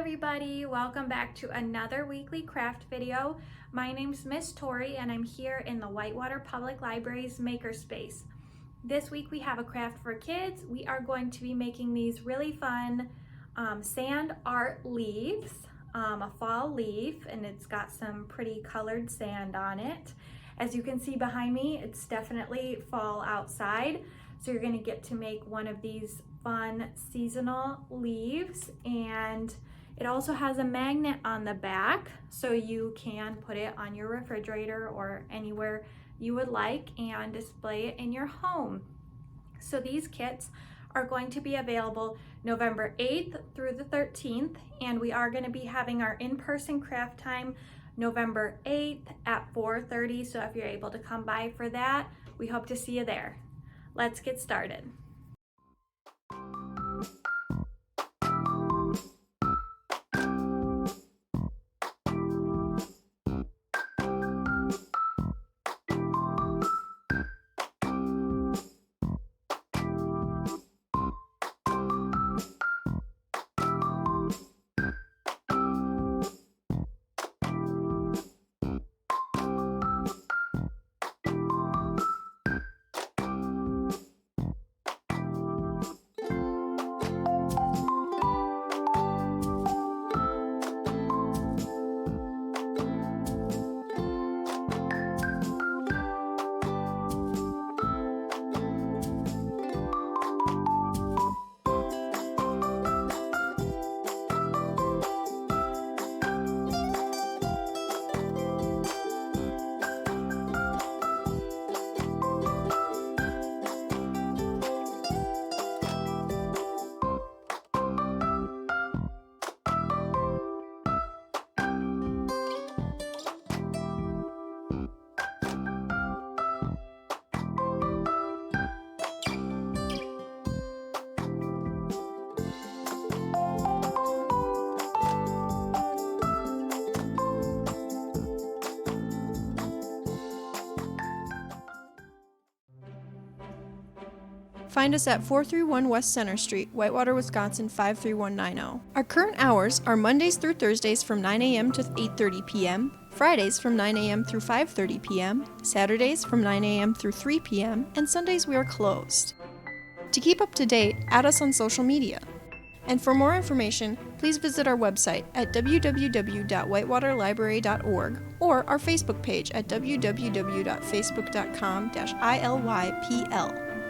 everybody, welcome back to another weekly craft video. My name's Miss Tori and I'm here in the Whitewater Public Library's Makerspace. This week we have a craft for kids. We are going to be making these really fun sand art leaves, a fall leaf, and it's got some pretty colored sand on it. As you can see behind me, it's definitely fall outside. So you're gonna get to make one of these fun seasonal leaves, and it also has a magnet on the back so you can put it on your refrigerator or anywhere you would like and display it in your home. So these kits are going to be available November 8th through the 13th, and we are going to be having our in-person craft time November 8th at 4:30. So if you're able to come by for that, we hope to see you there. Let's get started. Find us at 431 West Center Street, Whitewater, Wisconsin 53190. Our current hours are Mondays through Thursdays from 9 a.m. to 8:30 p.m., Fridays from 9 a.m. through 5:30 p.m., Saturdays from 9 a.m. through 3 p.m., and Sundays we are closed. To keep up to date, add us on social media. And for more information, please visit our website at www.whitewaterlibrary.org or our Facebook page at www.facebook.com/ILYPL.